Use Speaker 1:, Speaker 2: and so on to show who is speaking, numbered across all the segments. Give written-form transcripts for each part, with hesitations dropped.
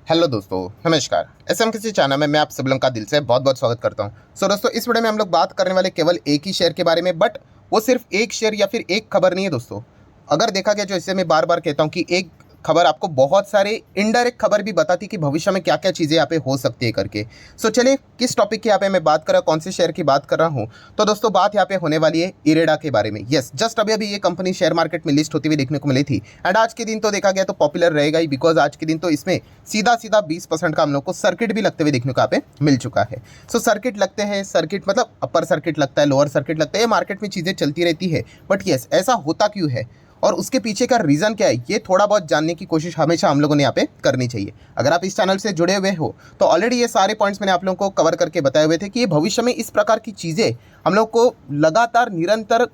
Speaker 1: Hello दोस्तों, नमस्कार। SM किसी चैनल में मैं आप सब लोगों का दिल से बहुत बहुत स्वागत करता हूं। दोस्तों, इस वीडियो में हम लोग बात करने वाले केवल एक ही शेयर के बारे में, बट वो सिर्फ एक शेयर या फिर एक खबर नहीं है दोस्तों। अगर देखा गया, जो इससे मैं बार बार कहता हूं कि एक खबर आपको बहुत सारे इनडायरेक्ट खबर भी बताती कि भविष्य में क्या क्या चीज़ें यहाँ पे हो सकती है करके। चलिए, किस टॉपिक की यहाँ पे मैं बात कर रहा हूँ, कौन से शेयर की बात कर रहा हूँ। तो दोस्तों, बात यहाँ पे होने वाली है इरेडा के बारे में। यस, जस्ट अभी अभी ये कंपनी शेयर मार्केट में लिस्ट होती हुई देखने को मिली थी। एंड आज के दिन तो देखा गया तो पॉपुलर रहेगा ही, बिकॉज आज के दिन तो इसमें सीधा सीधा 20% का हम लोग को सर्किट भी लगते हुए देखने को यहाँ पे मिल चुका है। सर्किट लगते हैं, सर्किट मतलब अपर सर्किट लगता है, लोअर सर्किट लगता है, ये मार्केट में चीज़ें चलती रहती है। बट यस, ऐसा होता क्यों है और उसके पीछे का रीज़न क्या है, ये थोड़ा बहुत जानने की कोशिश हमेशा हम लोगों ने यहाँ पे करनी चाहिए। अगर आप इस चैनल से जुड़े हुए हो तो ऑलरेडी ये सारे पॉइंट्स मैंने आप लोगों को कवर करके बताए हुए थे कि ये भविष्य में इस प्रकार की चीज़ें हम लोग को लगातार निरंतर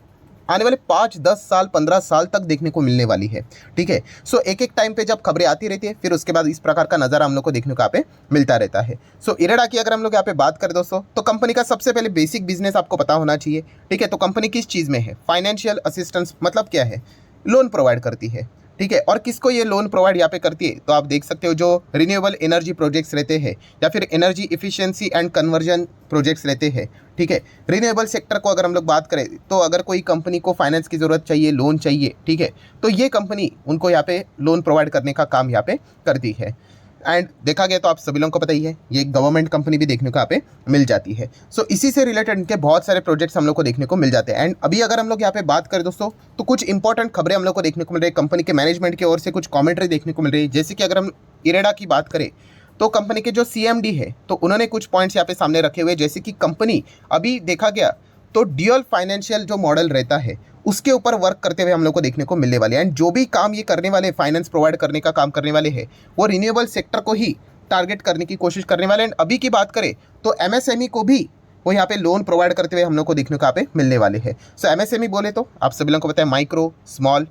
Speaker 1: आने वाले 5, 10 साल, 15 साल तक देखने को मिलने वाली है। ठीक है। एक एक टाइम पे जब खबरें आती रहती है, फिर उसके बाद इस प्रकार का नज़ारा हम लोग को देखने को यहाँ पे मिलता रहता है। इरेडा की अगर हम लोग यहाँ पे बात करें दोस्तों, तो कंपनी का सबसे पहले बेसिक बिजनेस आपको पता होना चाहिए। ठीक है। तो कंपनी किस चीज़ में है? फाइनेंशियल असिस्टेंस मतलब क्या है? लोन प्रोवाइड करती है। ठीक है। और किसको ये लोन प्रोवाइड यहाँ पे करती है? तो आप देख सकते हो, जो रिन्यूएबल एनर्जी प्रोजेक्ट्स रहते हैं या फिर energy efficiency and conversion projects रहते हैं। ठीक है। रिन्यूएबल सेक्टर को अगर हम लोग बात करें, तो अगर कोई कंपनी को फाइनेंस की ज़रूरत चाहिए, लोन चाहिए, ठीक है, तो ये कंपनी उनको यहाँ पे लोन प्रोवाइड करने का काम यहाँ पे करती है। एंड देखा गया तो आप सभी लोगों को पता ही है, ये गवर्नमेंट कंपनी भी देखने को यहाँ पे मिल जाती है। इसी से रिलेटेड इनके बहुत सारे प्रोजेक्ट्स हम लोग को देखने को मिल जाते हैं। एंड अभी अगर हम लोग यहाँ पे बात करें दोस्तों, तो कुछ इंपॉर्टेंट खबरें हम लोग को देखने को मिल रही है। कंपनी के मैनेजमेंट की ओर से कुछ कॉमेंट्री देखने को मिल रही है। जैसे कि अगर हम इरेडा की बात करें, तो कंपनी के जो सीएमडी है, तो उन्होंने कुछ पॉइंट्स यहाँ पे सामने रखे हुए, जैसे कि कंपनी अभी देखा गया तो ड्यूअल फाइनेंशियल जो मॉडल रहता है उसके ऊपर वर्क करते हुए हम लोग को देखने को मिलने वाले हैं। एंड जो भी काम ये करने वाले, फाइनेंस प्रोवाइड करने का काम करने वाले हैं, वो रिन्यूएबल सेक्टर को ही टारगेट करने की कोशिश करने वाले हैं। अभी की बात करें तो एमएसएमई को भी वो यहाँ पे लोन प्रोवाइड करते हुए हम लोग को देखने को यहाँ पे मिलने वाले हैं। एमएसएमई बोले तो आप सभी लोगों को पता है, micro, small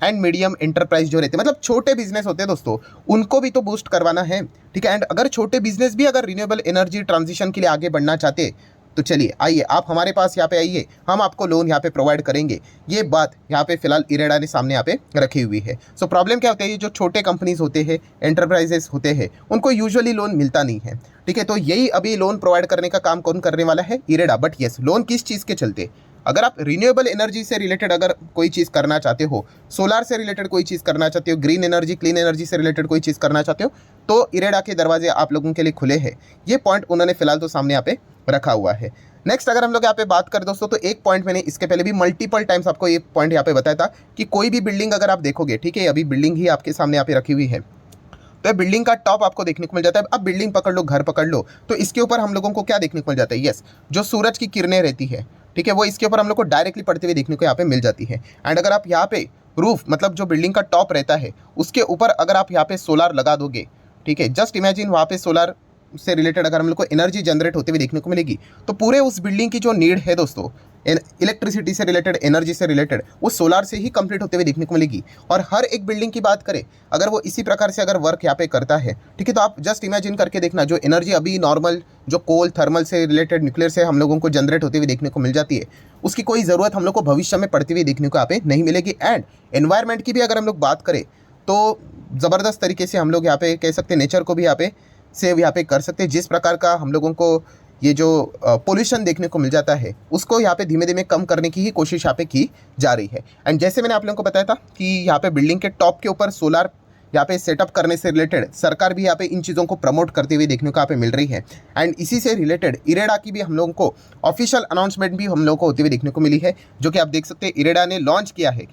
Speaker 1: and medium enterprise जो रहते हैं, मतलब छोटे बिजनेस होते हैं दोस्तों, उनको भी तो बूस्ट करवाना है। ठीक है। एंड अगर छोटे बिजनेस भी अगर रिन्यूएबल एनर्जी ट्रांजिशन के लिए आगे बढ़ना चाहते, तो चलिए आइए, आप हमारे पास यहाँ पे आइए, हम आपको लोन यहाँ पे प्रोवाइड करेंगे। ये बात यहाँ पे फिलहाल इरेडा ने सामने यहाँ पे रखी हुई है। प्रॉब्लम क्या होता है, ये जो छोटे कंपनीज होते हैं, एंटरप्राइजेस होते हैं, उनको यूजुअली लोन मिलता नहीं है। ठीक है। तो यही अभी लोन प्रोवाइड करने का काम कौन करने वाला है? इरेडा। बट येस, लोन किस चीज़ के चलते? अगर आप रिन्यूएबल एनर्जी से रिलेटेड अगर कोई चीज़ करना चाहते हो, सोलार से रिलेटेड कोई चीज़ करना चाहते हो, ग्रीन एनर्जी, क्लीन एनर्जी से रिलेटेड कोई चीज़ करना चाहते हो, तो इरेडा के दरवाजे आप लोगों के लिए खुले हैं। ये पॉइंट उन्होंने फिलहाल तो सामने यहाँ पे रखा हुआ है। नेक्स्ट अगर हम लोग यहाँ पे बात करें दोस्तों, तो एक पॉइंट मैंने इसके पहले भी मल्टीपल टाइम्स आपको ये पॉइंट यहाँ पे बताया था कि कोई भी बिल्डिंग अगर आप देखोगे, ठीक है, अभी बिल्डिंग ही आपके सामने यहाँ पे रखी हुई है, तो बिल्डिंग का टॉप आपको देखने को मिल जाता है। अब बिल्डिंग पकड़ लो, घर पकड़ लो, तो इसके ऊपर हम लोगों को क्या देखने को मिल जाता है? यस, जो सूरज की किरणें रहती है, ठीक है, वो इसके ऊपर हम लोग को डायरेक्टली पड़ते हुए देखने को यहाँ पे मिल जाती है। एंड अगर आप यहाँ पे रूफ मतलब जो बिल्डिंग का टॉप रहता है, उसके ऊपर अगर आप यहाँ पे सोलार लगा दोगे, ठीक है, जस्ट इमेजिन वहाँ पे सोलार से रिलेटेड अगर हम लोग को एनर्जी जनरेट होते हुए देखने को मिलेगी, तो पूरे उस बिल्डिंग की जो नीड है दोस्तों, इलेक्ट्रिसिटी से रिलेटेड, एनर्जी से रिलेटेड, वो सोलार से ही कंप्लीट होते हुए देखने को मिलेगी। और हर एक बिल्डिंग की बात करें, अगर वो इसी प्रकार से अगर वर्क यहाँ पे करता है, ठीक है, तो आप जस्ट इमेजिन करके देखना, जो एनर्जी अभी नॉर्मल जो कोल, थर्मल से रिलेटेड, न्यूक्लियर से हम लोगों को जनरेट होते हुए देखने को मिल जाती है, उसकी कोई ज़रूरत हम लोग को भविष्य में पड़ती हुई देखने को यहाँ पे नहीं मिलेगी। एंड एनवायरमेंट की भी अगर हम लोग बात करें, तो ज़बरदस्त तरीके से हम लोग यहाँ पे कह सकते हैं, नेचर को भी यहाँ पे सेव यहाँ पे कर सकते हैं। जिस प्रकार का हम लोगों को ये जो पोल्यूशन देखने को मिल जाता है, उसको यहाँ पे धीमे धीमे कम करने की ही कोशिश यहाँ पे की जा रही है। एंड जैसे मैंने आप लोगों को बताया था कि यहाँ पे बिल्डिंग के टॉप के ऊपर सोलार यहाँ पे सेटअप करने से रिलेटेड सरकार भी यहाँ पे इन चीज़ों को प्रमोट करते हुए देखने को यहाँ पे मिल रही है। एंड इसी से रिलेटेड इरेडा की भी हम लोगों को ऑफिशियल अनाउंसमेंट भी हम लोगों को होते हुए देखने को मिली है, जो कि आप देख सकते हैं इरेडा ने लॉन्च किया है।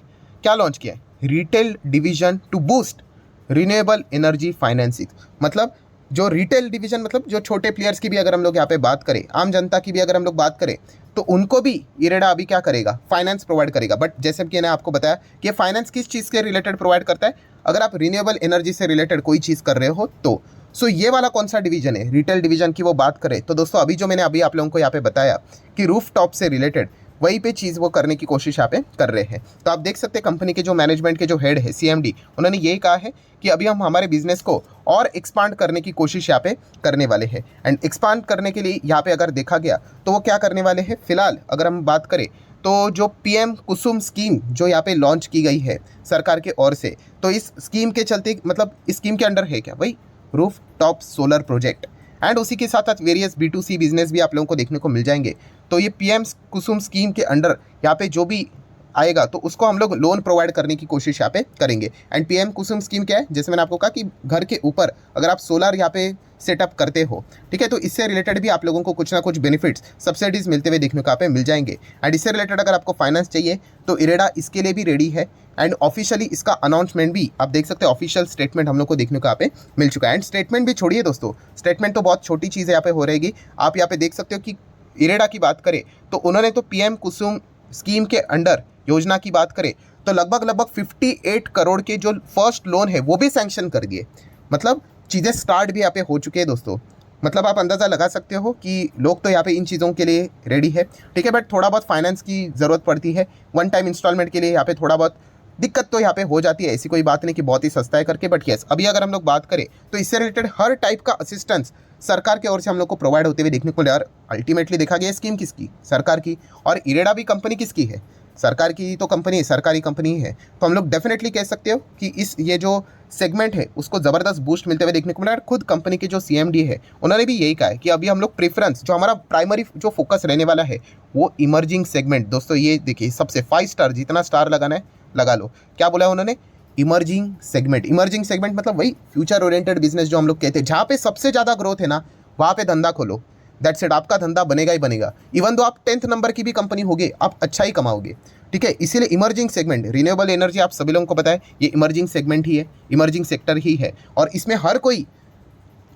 Speaker 1: क्या लॉन्च किया है? Retail division to boost renewable energy financing. मतलब जो रिटेल डिवीजन, मतलब जो छोटे प्लेयर्स की भी अगर हम लोग यहाँ पे बात करें, आम जनता की भी अगर हम लोग बात करें, तो उनको भी इरेडा अभी क्या करेगा? फाइनेंस प्रोवाइड करेगा। बट जैसे कि मैंने आपको बताया कि फाइनेंस किस चीज़ के रिलेटेड प्रोवाइड करता है? अगर आप रिन्यूएबल एनर्जी से रिलेटेड कोई चीज़ कर रहे हो तो। ये वाला कौन सा डिवीजन है? रिटेल डिवीजन की वो बात करें तो दोस्तों, अभी जो मैंने अभी आप लोगों को यहाँ पे बताया कि रूफ टॉप से रिलेटेड, वहीं पे चीज़ वो करने की कोशिश यहाँ पे कर रहे हैं। तो आप देख सकते हैं कंपनी के जो मैनेजमेंट के जो हेड है, सीएमडी, उन्होंने यही कहा है कि अभी हम हमारे बिजनेस को और एक्सपांड करने की कोशिश यहाँ पे करने वाले हैं। एंड एक्सपांड करने के लिए यहाँ पे अगर देखा गया तो वो क्या करने वाले हैं? फिलहाल अगर हम बात करें तो जो पीएम कुसुम स्कीम जो यहाँ पे लॉन्च की गई है सरकार के ओर से, तो इस स्कीम के चलते, मतलब इस स्कीम के अंडर है क्या भाई? Roof top solar project and उसी के साथ साथ वेरियस B2C बिजनेस भी आप लोगों को देखने को मिल जाएंगे। तो ये PM कुसुम स्कीम के अंडर यहाँ पे जो भी आएगा तो उसको हम लोग लोन प्रोवाइड करने की कोशिश यहाँ पे करेंगे। एंड PM कुसुम स्कीम क्या है, जैसे मैंने आपको कहा कि घर के ऊपर अगर आप सोलर यहाँ पे सेटअप करते हो, ठीक है, तो इससे रिलेटेड भी आप लोगों को कुछ ना कुछ बेनिफिट्स सब्सिडीज मिलते हुए देखने को यहाँ पे मिल जाएंगे। एंड इससे रिलेटेड अगर आपको फाइनेंस चाहिए तो इरेडा इसके लिए भी रेडी है। एंड ऑफिशियली इसका अनाउंसमेंट भी आप देख सकते हैं, ऑफिशियल स्टेटमेंट हम लोग को देखने को यहाँ पे मिल चुका है। एंड स्टेटमेंट भी छोड़िए दोस्तों, स्टेटमेंट तो बहुत छोटी चीज़ है यहाँ पे हो रहेगी। आप यहाँ पे देख सकते हो कि इरेडा की बात करें तो उन्होंने तो PM कुसुम स्कीम के अंडर योजना की बात करें तो लगभग 58 करोड़ के जो फर्स्ट लोन है वो भी सैंक्शन कर दिए। मतलब चीज़ें स्टार्ट भी यहाँ पे हो चुके हैं दोस्तों। मतलब आप अंदाज़ा लगा सकते हो कि लोग तो यहाँ पे इन चीज़ों के लिए रेडी है, ठीक है, बट थोड़ा बहुत फाइनेंस की ज़रूरत पड़ती है। वन टाइम इंस्टॉलमेंट के लिए यहाँ पे थोड़ा बहुत दिक्कत तो यहाँ पे हो जाती है। ऐसी कोई बात नहीं कि बहुत ही सस्ता है करके, बट यस अभी अगर हम लोग बात करें तो इससे रिलेटेड हर टाइप का असिस्टेंस सरकार की ओर से हम लोग को प्रोवाइड होते हुए देखने को मिला। और अल्टीमेटली देखा गया स्कीम किसकी, सरकार की, और इरेडा भी कंपनी किसकी है, सरकार की तो कंपनी है, सरकारी कंपनी है। तो हम लोग डेफिनेटली कह सकते हो कि इस ये जो सेगमेंट है उसको ज़बरदस्त बूस्ट मिलते हुए देखने को मिला। और खुद कंपनी के जो CMD है उन्होंने भी यही कहा है कि अभी हम लोग प्रेफरेंस जो हमारा प्राइमरी जो फोकस रहने वाला है वो इमर्जिंग सेगमेंट। दोस्तों ये देखिए सबसे 5 स्टार, जितना स्टार लगाना है लगा लो। क्या बोला है उन्होंने, इमर्जिंग सेगमेंट। इमर्जिंग सेगमेंट मतलब वही फ्यूचर ओरिएंटेड बिजनेस जो हम लोग कहते हैं, जहाँ पे सबसे ज़्यादा ग्रोथ है ना वहाँ पे धंधा खोलो। दैट्स इट, आपका धंधा बनेगा ही बनेगा। इवन दो आप 10th नंबर की भी कंपनी होगी आप अच्छा ही कमाओगे, ठीक है। इसीलिए इमर्जिंग सेगमेंट, रिन्यूएबल एनर्जी आप सभी लोगों को पता है ये इमर्जिंग सेगमेंट ही है, इमर्जिंग सेक्टर ही है। और इसमें हर कोई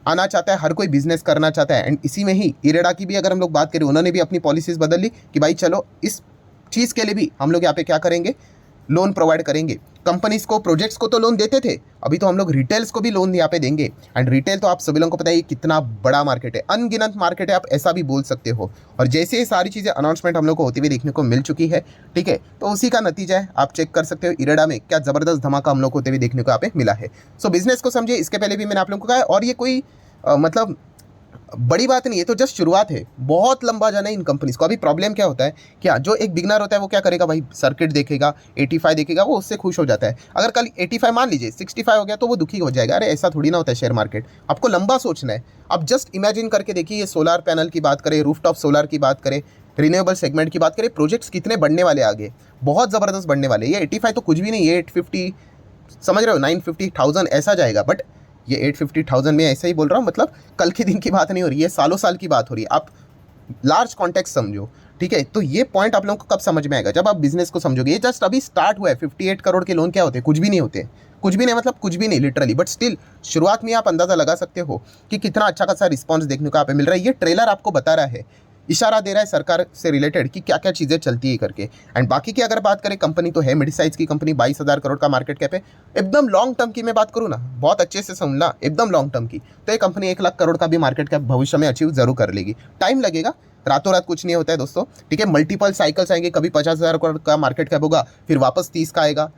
Speaker 1: आना चाहता है, हर कोई बिजनेस करना चाहता है। एंड इसी में ही इरेडा की भी अगर हम लोग बात करें, उन्होंने भी अपनी पॉलिसीज़ बदल ली कि भाई चलो इस चीज़ के लिए भी हम लोग यहाँ पे क्या करेंगे, लोन प्रोवाइड करेंगे। कंपनीज को, प्रोजेक्ट्स को तो लोन देते थे, अभी तो हम लोग रिटेल्स को भी लोन यहाँ पे देंगे। एंड रिटेल तो आप सभी लोगों को पता है कितना बड़ा मार्केट है, अनगिनत मार्केट है, आप ऐसा भी बोल सकते हो। और जैसे ये सारी चीज़ें अनाउंसमेंट हम लोग को होती हुई देखने को मिल चुकी है, ठीक है, तो उसी का नतीजा है। आप चेक कर सकते हो इरेडा में क्या ज़बरदस्त धमाका हम लोग को होते हुए देखने को यहाँ पे मिला है। सो बिजनेस को समझिए, इसके पहले भी मैंने आप लोगों को कहा है। और ये कोई मतलब बड़ी बात नहीं है, तो जस्ट शुरुआत है, बहुत लंबा जाना है इन कंपनीज को। अभी प्रॉब्लम क्या होता है, क्या जो एक बिगनर होता है वो क्या करेगा भाई, सर्किट देखेगा, 85 देखेगा, वो उससे खुश हो जाता है। अगर कल 85 मान लीजिए 65 हो गया तो वो दुखी हो जाएगा। अरे ऐसा थोड़ी ना होता है शेयर मार्केट, आपको लंबा सोचना है। आप जस्ट इमेजिन करके देखिए, ये सोलर पैनल की बात करें, रूफटॉप सोलर की बात करें, रिन्यूएबल सेगमेंट की बात करें, प्रोजेक्ट्स कितने बढ़ने वाले आगे, बहुत ज़बरदस्त बढ़ने वाले। ये 85 तो कुछ भी नहीं, ये 850 समझ रहे हो, 950,000 ऐसा जाएगा। बट ये 850,000 में ऐसा ही बोल रहा हूँ, मतलब कल के दिन की बात नहीं हो रही है, सालों साल की बात हो रही है। आप लार्ज कॉन्टेक्स्ट समझो, ठीक है। तो ये पॉइंट आप लोगों को कब समझ में आएगा, जब आप बिजनेस को समझोगे। ये जस्ट अभी स्टार्ट हुआ है। 58 करोड़ के लोन क्या होते हैं, कुछ भी नहीं होते, कुछ भी नहीं, मतलब कुछ भी नहीं लिटरली। बट स्टिल शुरुआत में आप अंदाज़ा लगा सकते हो कि कितना अच्छा खासा रिस्पॉन्स देखने को यहाँ पे मिल रहा है। ये ट्रेलर आपको बता रहा है, इशारा दे रहा है सरकार से रिलेटेड कि क्या क्या चीज़ें चलती है करके। एंड बाकी की अगर बात करें, कंपनी तो है मिड साइज़ की कंपनी, 22,000 करोड़ का मार्केट कैप है। एकदम लॉन्ग टर्म की मैं बात करूँ ना, बहुत अच्छे से समझना, एकदम लॉन्ग टर्म की, तो ये कंपनी 1 लाख करोड़ का भी मार्केट कैप भविष्य में अचीव जरूर कर लेगी। टाइम लगेगा, रातों रात कुछ नहीं होता है दोस्तों, ठीक है। मल्टीपल साइकिल्स आएंगे, कभी 50,000 करोड़ का मार्केट कैप होगा, फिर वापस 30 का आएगा,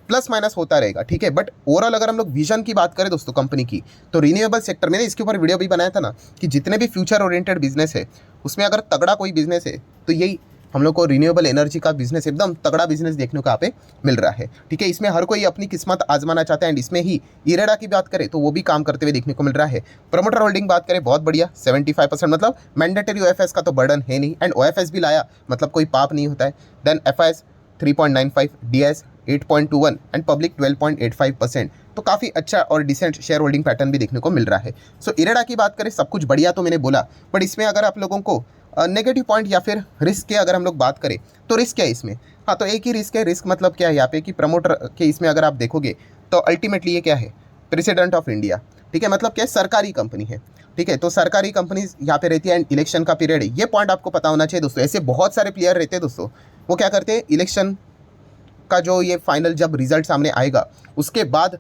Speaker 1: प्लस माइनस होता रहेगा, ठीक है। बट ओवरऑल अगर हम लोग विजन की बात करें दोस्तों कंपनी की, तो रिन्यूएबल सेक्टर, मैंने इसके ऊपर वीडियो भी बनाया था ना कि जितने भी फ्यूचर ओरिएंटेड बिजनेस है उसमें अगर तगड़ा कोई बिजनेस है तो यही हम लोग को रिन्यूएबल एनर्जी का बिजनेस, एकदम तगड़ा बिजनेस देखने को यहाँ पे मिल रहा है, ठीक है। इसमें हर कोई अपनी किस्मत आजमाना चाहता है। एंड इसमें ही इरेडा की बात करें तो वो भी काम करते हुए देखने को मिल रहा है। प्रमोटर होल्डिंग बात करें, बहुत बढ़िया, 75%, मतलब मैंडेटरी OFS का तो बर्डन है नहीं। एंड OFS भी लाया, मतलब कोई पाप नहीं होता है। Then FIS 3.95, DS 8.21 and public 12.85%, तो काफ़ी अच्छा और डिसेंट शेयर होल्डिंग पैटर्न भी देखने को मिल रहा है। सो इरेडा की बात करें, सब कुछ बढ़िया तो मैंने बोला, बट इसमें अगर आप लोगों को नेगेटिव पॉइंट या फिर रिस्क के अगर हम लोग बात करें तो रिस्क क्या है इसमें, हाँ तो एक ही रिस्क है। रिस्क मतलब क्या है यहाँ पे कि प्रमोटर के इसमें अगर आप देखोगे तो अल्टीमेटली ये क्या है, प्रेसिडेंट ऑफ इंडिया, ठीक है, मतलब क्या है, सरकारी कंपनी है, ठीक है। तो सरकारी कंपनी यहाँ पे रहती है एंड इलेक्शन का पीरियड है, ये पॉइंट आपको पता होना चाहिए दोस्तों। ऐसे बहुत सारे प्लेयर रहते हैं दोस्तों, वो क्या करते हैं, इलेक्शन का जो ये फाइनल जब रिजल्ट सामने आएगा उसके बाद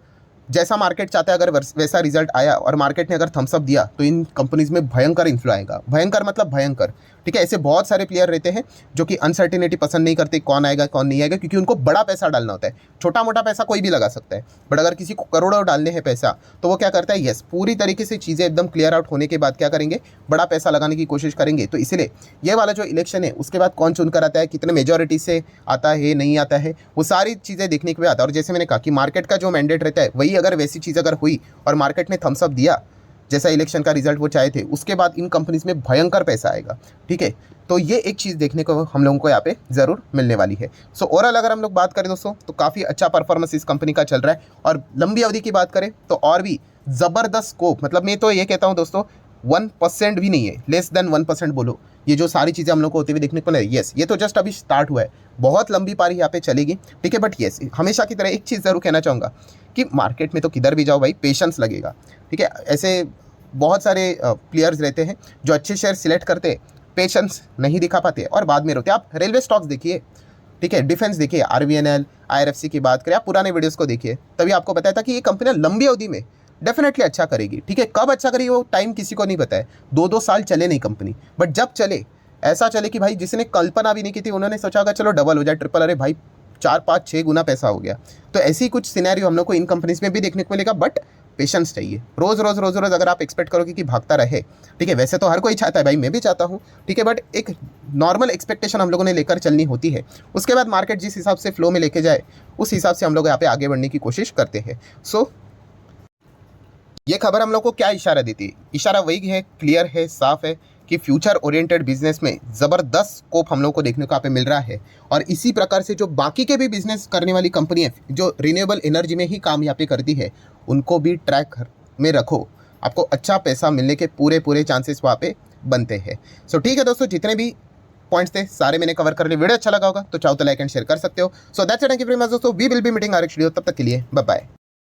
Speaker 1: जैसा मार्केट चाहता है अगर वैसा रिजल्ट आया और मार्केट ने अगर थम्सअप दिया तो इन कंपनीज में भयंकर इन्फ्लो आएगा। भयंकर मतलब भयंकर, ठीक है, ऐसे बहुत सारे प्लेयर रहते हैं जो कि अनसर्टिनिटी पसंद नहीं करते, कौन आएगा कौन नहीं आएगा, क्योंकि उनको बड़ा पैसा डालना होता है। छोटा मोटा पैसा कोई भी लगा सकता है, बट अगर किसी को करोड़ों डालने हैं पैसा, तो वो क्या करता है, यस, पूरी तरीके से चीज़ें एकदम क्लियर आउट होने के बाद क्या करेंगे, बड़ा पैसा लगाने की कोशिश करेंगे। तो इसलिए ये वाला जो इलेक्शन है उसके बाद कौन चुनकर आता है, कितने मेजोरिटी से आता है नहीं आता है, वो सारी चीज़ें देखने के बाद, और जैसे मैंने कहा कि मार्केट का जो मैंडेट रहता है वही अगर वैसी चीज़ अगर हुई और मार्केट ने थम्सअप दिया जैसा इलेक्शन का रिजल्ट वो चाहे थे, उसके बाद इन कंपनीज में भयंकर पैसा आएगा। ठीक है, तो ये एक चीज़ देखने को हम लोगों को यहाँ पे ज़रूर मिलने वाली है। सो ओवरऑल अगर हम लोग बात करें दोस्तों, तो काफ़ी अच्छा परफॉर्मेंस इस कंपनी का चल रहा है, और लंबी अवधि की बात करें तो और भी ज़बरदस्त स्कोप, मतलब मैं तो ये कहता हूँ दोस्तों 1% भी नहीं है, लेस देन 1% बोलो, ये जो सारी चीज़ें हम लोग को होती हुई देखने को मिले, येस ये तो जस्ट अभी स्टार्ट हुआ है, बहुत लंबी पारी यहाँ पे चलेगी। ठीक है, बट येस हमेशा की तरह एक चीज़ ज़रूर कहना चाहूँगा कि मार्केट में तो किधर भी जाओ भाई पेशेंस लगेगा। ठीक है, ऐसे बहुत सारे प्लेयर्स रहते हैं जो अच्छे शेयर सिलेक्ट करते, पेशेंस नहीं दिखा पाते और बाद में रोते। आप रेलवे स्टॉक्स देखिए, ठीक है, डिफेंस देखिए, आरवीएनएल, आईआरएफसी की बात करें, आप पुराने वीडियोस को देखिए, तभी आपको बताया था कि ये कंपनियां लंबी अवधि में डेफिनेटली अच्छा करेगी। ठीक है, कब अच्छा करेगी वो टाइम किसी को नहीं पता है, 2-2 साल चले नहीं कंपनी, बट जब चले ऐसा चले कि भाई जिसने कल्पना भी नहीं की थी उन्होंने सोचा होगा चलो डबल हो जाए, ट्रिपल, अरे भाई 4-5-6 गुना पैसा हो गया। तो ऐसी कुछ सिनेरियो हम लोग को इन कंपनीज में भी देखने को मिलेगा, बट पेशेंस चाहिए। रोज़ अगर आप एक्सपेक्ट करोगे कि भागता रहे, ठीक है, वैसे तो हर कोई चाहता है भाई, मैं भी चाहता हूँ, ठीक है, बट एक नॉर्मल एक्सपेक्टेशन हम लोगों ने लेकर चलनी होती है। उसके बाद मार्केट जिस हिसाब से फ्लो में लेके जाए उस हिसाब से हम लोग यहाँ पे आगे बढ़ने की कोशिश करते हैं। सो ये खबर हम लोग को क्या इशारा देती है? इशारा वही है, क्लियर है, साफ है कि फ्यूचर ओरिएंटेड बिजनेस में ज़बरदस्त स्कोप हम लोग को देखने को यहाँ पे मिल रहा है। और इसी प्रकार से जो बाकी के भी बिजनेस करने वाली कंपनियाँ जो रिन्यूएबल एनर्जी में ही काम यहाँ पे करती है, उनको भी ट्रैक में रखो, आपको अच्छा पैसा मिलने के पूरे चांसेस वहाँ पे बनते हैं। सो ठीक है दोस्तों, जितने भी पॉइंट्स थे सारे मैंने कवर कर लिए। वीडियो अच्छा लगा होगा तो चाहो तो लाइक एंड शेयर कर सकते हो। So that's it, thank you very much दोस्तों, we will be meeting our next video, तब तक के लिए बाय बाय।